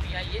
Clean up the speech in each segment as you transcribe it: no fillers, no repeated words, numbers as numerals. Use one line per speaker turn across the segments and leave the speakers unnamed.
PIA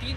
3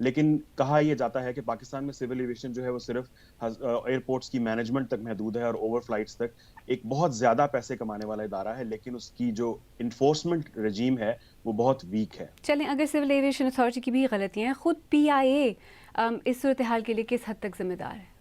لیکن کہا یہ جاتا ہے کہ پاکستان میں سول ایویشن جو ہے وہ صرف ایئرپورٹس کی مینجمنٹ تک محدود ہے اور اوور فلائٹس تک ایک بہت زیادہ پیسے کمانے والا ادارہ ہے، لیکن اس کی جو انفورسمنٹ رجیم ہے وہ بہت ویک ہے۔
چلیں، اگر سول ایویشن اتھارٹی کی بھی غلطیاں ہیں، خود پی آئی اے اس صورتحال کے لیے کس حد تک ذمہ دار ہے؟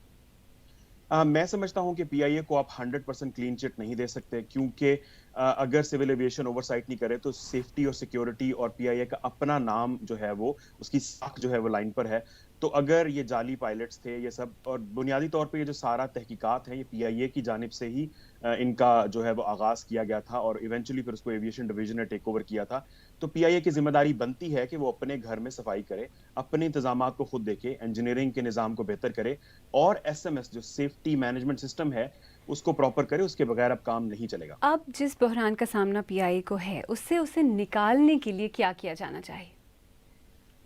میں سمجھتا ہوں کہ پی آئی اے کو آپ 100% کلین چٹ نہیں دے سکتے، کیونکہ اگر سول ایویشن اوور سائٹ نہیں کرے تو سیفٹی اور سیکیورٹی اور پی آئی اے کا اپنا نام جو ہے وہ اس کی ساکھ جو ہے وہ لائن پر ہے۔ تو اگر یہ جعلی پائلٹس تھے یہ سب، اور بنیادی طور پہ یہ جو سارا تحقیقات ہیں یہ پی آئی اے کی جانب سے ہی ان کا جو ہے وہ آغاز کیا گیا تھا اور ایونچولی پھر اس کو ایویشن ڈویژن نے ٹیک اوور کیا تھا، تو پی آئی اے کی ذمہ داری بنتی ہے کہ وہ اپنے گھر میں صفائی کرے، اپنے انتظامات کو خود دیکھے، انجینئرنگ کے نظام کو بہتر کرے اور ایس ایم ایس جو سیفٹی مینجمنٹ سسٹم ہے اس کو پراپر کرے، اس کے بغیر اب کام نہیں چلے گا۔
اب جس بحران کا سامنا پی آئی اے کو ہے اس سے اسے نکالنے کے لیے کیا کیا جانا چاہیے؟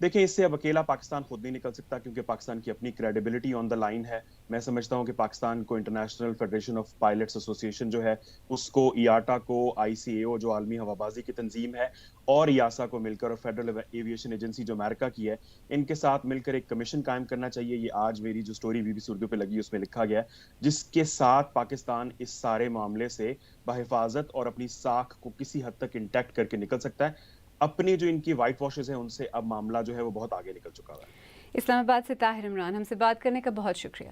دیکھیں، اس سے اب اکیلا پاکستان خود نہیں نکل سکتا، کیونکہ پاکستان کی اپنی کریڈیبلٹی آن دا لائن ہے۔ میں سمجھتا ہوں کہ پاکستان کو انٹرنیشنل فیڈریشن آف پائلٹس ایسوسی ایشن جو ہے اس کو، ایاٹا کو، آئی سی اے او جو عالمی ہوابازی کی تنظیم ہے اور ایاسا کو مل کر، اور فیڈرل ایویشن ایجنسی جو امریکہ کی ہے، ان کے ساتھ مل کر ایک کمیشن قائم کرنا چاہیے۔ یہ آج میری جو story B B C Urdu پہ لگی اس میں لکھا گیا ہے، جس کے ساتھ پاکستان اس سارے معاملے سے بحفاظت اور اپنی ساکھ کو کسی حد تک انٹیکٹ کر کے نکل سکتا ہے۔ اپنی جو ان کی وائٹ واشز ہیں ان سے اب معاملہ جو ہے وہ بہت آگے نکل چکا ہے۔
اسلام آباد سے طاہر عمران، ہم سے بات کرنے کا بہت شکریہ۔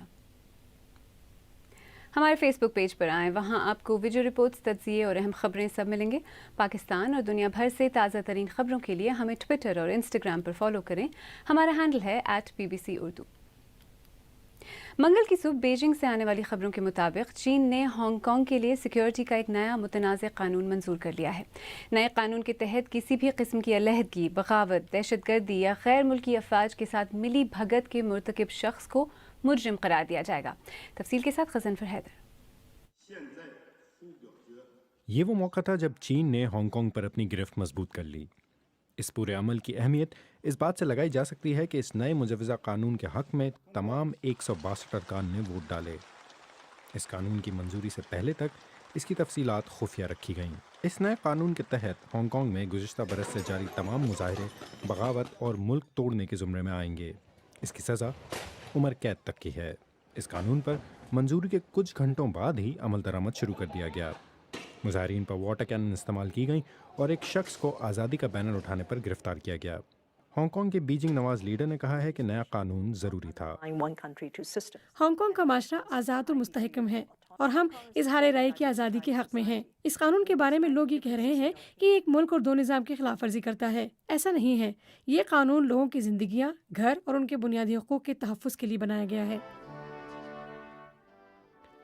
ہمارے فیس بک پیج پر آئیں، وہاں آپ کو ویڈیو رپورٹس، تجزیے اور اہم خبریں سب ملیں گے۔ پاکستان اور دنیا بھر سے تازہ ترین خبروں کے لیے ہمیں ٹویٹر اور انسٹاگرام پر فالو کریں۔ ہمارا ہینڈل ہے @BBC اردو۔ منگل کی صبح بیجنگ سے آنے والی خبروں کے مطابق چین نے ہانگ کانگ کے لیے سیکیورٹی کا ایک نیا متنازع قانون منظور کر لیا ہے۔ نئے قانون کے تحت کسی بھی قسم کی علیحدگی، بغاوت، دہشت گردی یا غیر ملکی افواج کے ساتھ ملی بھگت کے مرتکب شخص کو مجرم قرار دیا جائے گا۔ تفصیل کے ساتھ غضنفر حیدر۔
یہ وہ موقع تھا جب چین نے ہانگ کانگ پر اپنی گرفت مضبوط کر لی۔ اس پورے عمل کی اہمیت اس بات سے لگائی جا سکتی ہے کہ اس نئے مجوزہ قانون کے حق میں تمام 162 ارکان نے ووٹ ڈالے۔ اس قانون کی منظوری سے پہلے تک اس کی تفصیلات خفیہ رکھی گئیں۔ اس نئے قانون کے تحت ہانگ کانگ میں گزشتہ برس سے جاری تمام مظاہرے بغاوت اور ملک توڑنے کے زمرے میں آئیں گے۔ اس کی سزا عمر قید تک کی ہے۔ اس قانون پر منظوری کے کچھ گھنٹوں بعد ہی عمل درآمد شروع کر دیا گیا۔ مظاہرین پر واٹر کینن استعمال کی گئیں اور ایک شخص کو آزادی کا بینر اٹھانے پر گرفتار کیا گیا۔ ہانگ کانگ کے بیجنگ نواز لیڈر نے کہا ہے کہ نیا قانون ضروری تھا۔
ہانگ کانگ کا معاشرہ آزاد و مستحکم ہے اور ہم اظہار رائے کی آزادی کے حق میں ہیں۔ اس قانون کے بارے میں لوگ یہ کہہ رہے ہیں کہ یہ ایک ملک اور دو نظام کی خلاف ورزی کرتا ہے۔ ایسا نہیں ہے، یہ قانون لوگوں کی زندگیاں، گھر اور ان کے بنیادی حقوق کے تحفظ کے لیے بنایا گیا ہے۔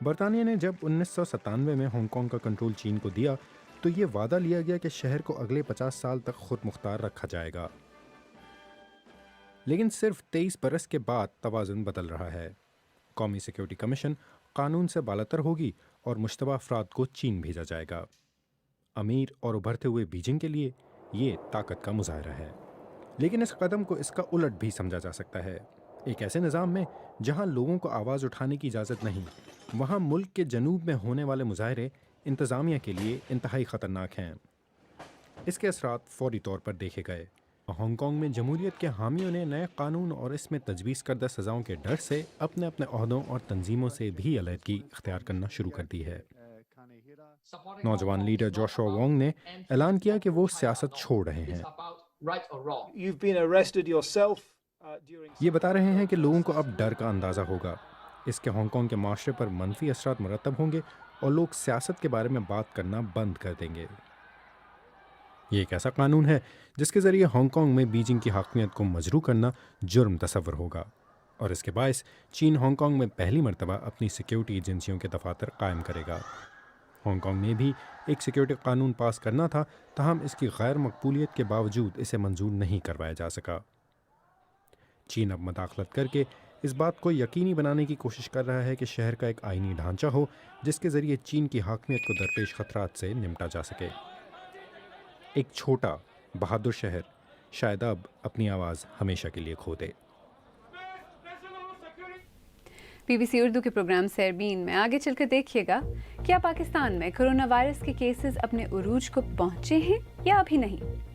برطانیہ نے جب 1997 میں ہانگ کانگ کا کنٹرول چین کو دیا تو یہ وعدہ لیا گیا کہ شہر کو اگلے 50 سال تک خود مختار رکھا جائے گا، لیکن صرف 23 برس کے بعد توازن بدل رہا ہے۔ قومی سیکیورٹی کمیشن قانون سے بالاتر ہوگی اور مشتبہ افراد کو چین بھیجا جائے گا۔ امیر اور ابھرتے ہوئے بیجنگ کے لیے یہ طاقت کا مظاہرہ ہے، لیکن اس قدم کو اس کا الٹ بھی سمجھا جا سکتا ہے۔ ایک ایسے نظام میں جہاں لوگوں کو آواز اٹھانے کی اجازت نہیں، وہاں ملک کے جنوب میں ہونے والے مظاہرے انتظامیہ کے لیے انتہائی خطرناک ہیں۔ اس کے اثرات فوری طور پر دیکھے گئے۔ ہانگ کانگ میں جمہوریت کے حامیوں نے نئے قانون اور اس میں تجویز کردہ سزاؤں کے ڈر سے اپنے عہدوں اور تنظیموں سے بھی علیحدگی اختیار کرنا شروع کر دی ہے۔ نوجوان لیڈر جوشوا وانگ نے اعلان کیا کہ وہ سیاست چھوڑ رہے ہیں۔ یہ بتا رہے ہیں کہ لوگوں کو اب ڈر کا اندازہ ہوگا۔ اس کے ہانگ کانگ کے معاشرے پر منفی اثرات مرتب ہوں گے اور لوگ سیاست کے بارے میں بات کرنا بند کر دیں گے۔ یہ ایک ایسا قانون ہے جس کے ذریعے ہانگ کانگ میں بیجنگ کی حاکمیت کو مجروح کرنا جرم تصور ہوگا، اور اس کے باعث چین ہانگ کانگ میں پہلی مرتبہ اپنی سیکیورٹی ایجنسیوں کے دفاتر قائم کرے گا۔ ہانگ کانگ میں بھی ایک سیکیورٹی قانون پاس کرنا تھا، تاہم اس کی غیر مقبولیت کے باوجود اسے منظور نہیں کروایا جا سکا۔ چین اب مداخلت کر کے اس بات کو یقینی بنانے کی کوشش کر رہا ہے کہ شہر کا ایک آئینی ڈھانچہ ہو جس کے ذریعے چین کی حاکمیت کو درپیش خطرات سے نمٹا جا سکے۔ ایک چھوٹا بہادر شہر شاید اب اپنی آواز ہمیشہ کے لیے کھو دے۔
BBC اردو کے پروگرام سیربین میں آگے چل کر دیکھیے گا، کیا پاکستان میں کرونا وائرس کے کیسز اپنے عروج کو پہنچے ہیں یا ابھی نہیں؟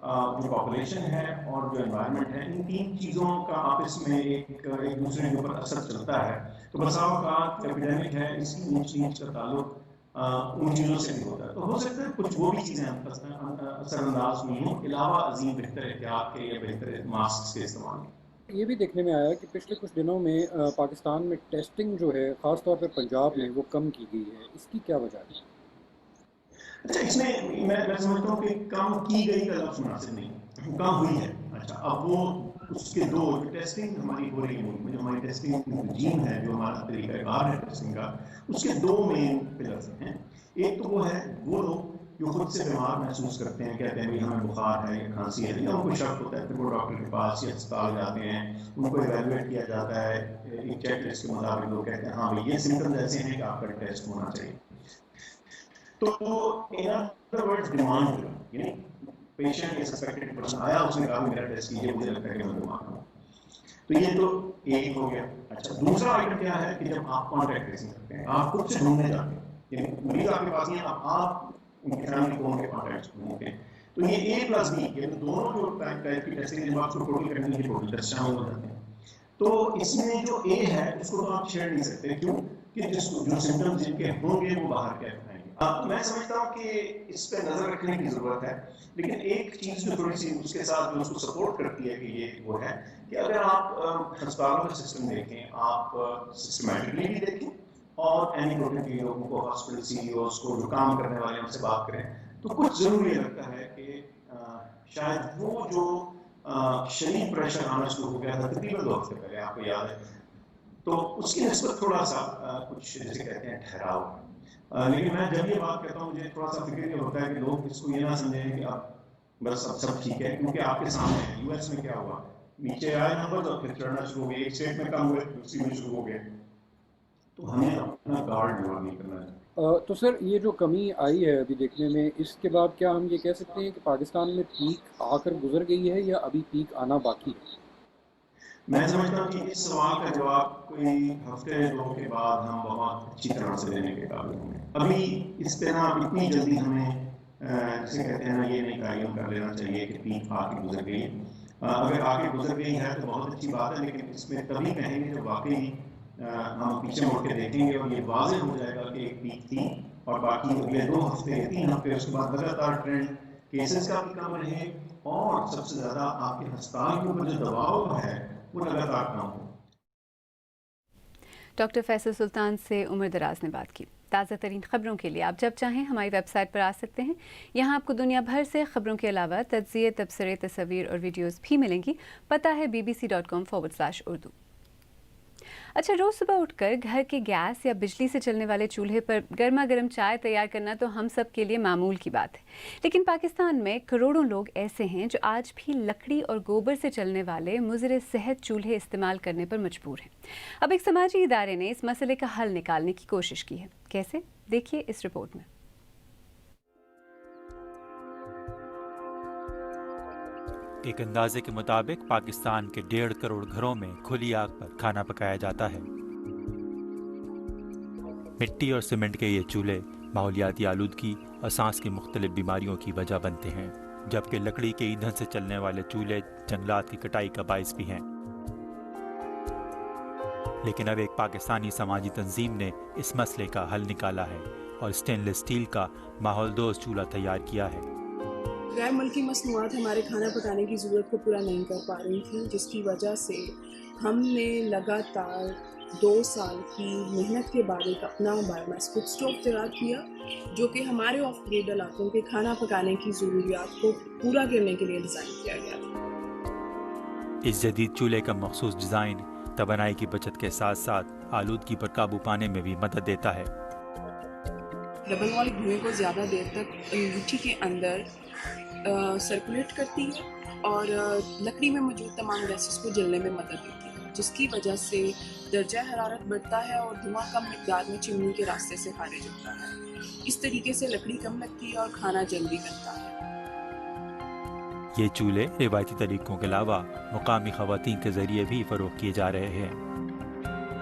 جو پاپولیشن ہے اور جو انوائرمنٹ ہے، ان تین چیزوں کا آپس میں ایک دوسرے کے اوپر اثر چلتا ہے. تو بسا اوقات ایپیڈیمک ہے، اس کی اونچ نیچ کا تعلق ان چیزوں سے بھی ہوتا ہے. تو ہو سکتا ہے کچھ وہ بھی چیزیں اثر انداز ہوئی ہوں، علاوہ عظیم بہتر احتیاط کے یا بہتر ماسک کے استعمال کے.
یہ بھی دیکھنے میں آیا کہ پچھلے کچھ دنوں میں پاکستان میں ٹیسٹنگ جو ہے خاص طور پہ پنجاب میں وہ کم کی گئی ہے، اس کی کیا وجہ ہے؟
اچھا، اس میں میں سمجھتا ہوں کہ کم کی گئی کا لفظ مناسب نہیں، کم ہوئی ہے. اچھا، اب وہ اس کے دو جو ٹیسٹنگ ہماری ہو رہی ہے، جو ہماری ٹیسٹنگ رجیم ہے، جو ہمارا طریقہ کار ہے ٹیسٹنگ کا، اس کے دو مین پلرز ہیں. ایک تو وہ ہے وہ لوگ جو خود سے بیمار محسوس کرتے ہیں، کہتے ہیں ہمیں بخار ہے یا کھانسی ہے، یا ان کو شک ہوتا ہے، پھر وہ ڈاکٹر کے پاس یا اسپتال جاتے ہیں، ان کو ایویلویٹ کیا جاتا ہے ایک چیک لسٹ کے مطابق. لوگ کہتے ہیں ہاں بھائی یہ سمپٹمز ایسے ہیں کہ آپ کا ٹیسٹ ہونا چاہیے. تو ان ادر ورڈز ڈیمانڈ ہوگا، یعنی پیشنٹ یا سسپیکٹڈ پرسن آیا، اس نے کہا میرا ٹیسٹ کیجیے، مجھے لگتا ہے کہ میں بیمار ہوں. تو یہ تو ایک ہو گیا. اچھا، دوسرا آئٹم کیا ہے کہ جب آپ کانٹیکٹ ٹریسنگ کرتے ہیں، آپ خود سے ڈھونڈنے جاتے ہیں، یعنی مریض آپ کے پاس نہیں ہے، آپ ان کی فیملی کو ان کے کانٹیکٹس ڈھونڈتے ہیں. تو یہ اے پلس بی، یہ دونوں جو ٹائپ کی ٹیسٹنگ جب آپ کو ٹوٹل کرنی ہے، ٹوٹل ٹیسٹ شامل ہو جاتے ہیں. تو اس میں جو اے ہے اس کو تو آپ چھیڑ نہیں سکتے، کیوں کہ جو سمپٹمز جن کے ہوں گے وہ باہر کیا دکھائیں گے. میں سمجھتا ہوں کہ اس پہ نظر رکھنے کی ضرورت ہے. لیکن ایک چیز جو تھوڑی سی اس کے ساتھ جو اس کو سپورٹ کرتی ہے کہ یہ وہ ہے کہ اگر آپ ہسپتالوں کا سسٹم دیکھیں، آپ سسٹمیٹکلی بھی دیکھیں، اور اینیکڈوٹلی لوگوں کو، ہاسپٹل سی ای اوز کو، جو کام کرنے والے ان سے بات کریں، تو کچھ ضرور یہ لگتا ہے کہ شاید وہ جو شدید پریشر آنا شروع ہو گیا تھا تقریباً 2 ہفتے پہلے، آپ کو یاد ہے، تو اس کی نسبت تھوڑا سا کچھ جیسے کہتے ہیں ٹھہراؤ. لیکن میں جب یہ بات کہتا ہوں مجھے تھوڑا سا فکر یہ ہوتا ہے کہ لوگ اس کو یہ نہ سمجھیں کہ اب بس اب سب ٹھیک ہے، کیونکہ آپ کے سامنے ہے یو ایس میں کیا ہوا، نیچے آئے نمبر اور پھر چڑھنا شروع ہو گئے، ایک اسٹیٹ میں کم ہوئے دوسری میں شروع ہو گئے. تو ہمیں اپنا گارڈ ڈاؤن نہیں کرنا ہے.
تو سر یہ جو کمی آئی ہے ابھی دیکھنے میں، اس کے بعد کیا ہم یہ کہہ سکتے ہیں کہ پاکستان میں پیک آ کر گزر گئی ہے یا ابھی پیک آنا باقی ہے؟
میں سمجھتا ہوں کہ اس سوال کا جواب کوئی ہفتے 2 کے بعد ہم بہت اچھی طرح سے دینے کے قابل ہوں گے. ابھی اس پہ نا اتنی جلدی ہمیں جسے کہتے ہیں نا یہ نہیں تعین کر لینا چاہیے کہ پیک آ کے گزر گئی ہے. اگر آ کے گزر گئی ہے تو بہت اچھی بات ہے، لیکن اس میں تبھی کہیں گے جب واقعی ہم پیچھے مڑ کے دیکھیں گے اور یہ واضح ہو جائے گا کہ ایک پیک تھی اور باقی اگلے 2 ہفتے 3 ہفتے اس کے بعد لگاتار ٹرینڈ کیسز کا بھی کم رہے، اور سب سے زیادہ آپ کے ہسپتال کے اوپر جو دباؤ ہے وہ لگاتار کم ہو.
ڈاکٹر فیصل سلطان سے عمر دراز نے بات کی. تازہ ترین خبروں کے لیے آپ جب چاہیں ہماری ویب سائٹ پر آ سکتے ہیں. یہاں آپ کو دنیا بھر سے خبروں کے علاوہ تجزیے، تبصرے، تصاویر اور ویڈیوز بھی ملیں گی. پتہ ہے bbc.com/urdu. اچھا، روز صبح اٹھ کر گھر کے گیس یا بجلی سے چلنے والے چولہے پر گرما گرم چائے تیار کرنا تو ہم سب کے لیے معمول کی بات ہے. لیکن پاکستان میں کروڑوں لوگ ایسے ہیں جو آج بھی لکڑی اور گوبر سے چلنے والے مضر صحت چولہے استعمال کرنے پر مجبور ہیں. اب ایک سماجی ادارے نے اس مسئلے کا حل نکالنے کی کوشش کی ہے. کیسے؟ دیکھیے اس رپورٹ میں.
ایک اندازے کے مطابق پاکستان کے 1.5 کروڑ گھروں میں کھلی آگ پر کھانا پکایا جاتا ہے. مٹی اور سیمنٹ کے یہ چولہے ماحولیاتی آلودگی اور سانس کی مختلف بیماریوں کی وجہ بنتے ہیں، جبکہ لکڑی کے ایندھن سے چلنے والے چولہے جنگلات کی کٹائی کا باعث بھی ہیں. لیکن اب ایک پاکستانی سماجی تنظیم نے اس مسئلے کا حل نکالا ہے اور اسٹین لیس اسٹیل کا ماحول دوست چولہا تیار کیا ہے.
غیر ملکی مصنوعات ہمارے کھانا پکانے کی ضرورت کو پورا نہیں کر پا رہی تھیں، جس کی وجہ سے ہم نے لگاتار 2 سال کی محنت کے بعد ایک اپنا بایو میس کوک اسٹوو تیار کیا، جو کہ ہمارے آف گریڈ علاقوں کے کھانا پکانے کی ضروریات کو پورا کرنے کے لیے ڈیزائن کیا گیا تھا.
اس جدید چولہے کا مخصوص ڈیزائن توانائی کی بچت کے ساتھ ساتھ آلودگی پر قابو پانے میں بھی مدد دیتا ہے.
ڈبل وال دھوئیں کو زیادہ دیر تک انگیٹھی کے اندر سرکولیٹ کرتی ہے اور لکڑی میں موجود تمام گیسز کو جلنے میں مدد دیتی ہے، جس کی وجہ سے درجہ حرارت بڑھتا ہے اور دھواں کم مقدار میں چمنی کے راستے سے خارج ہوتا ہے. اس طریقے سے لکڑی کم لگتی ہے اور کھانا جلدی بنتا ہے.
یہ چولہے روایتی طریقوں کے علاوہ مقامی خواتین کے ذریعے بھی فروغ کیے جا رہے ہیں.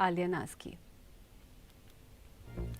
@AliaNazki।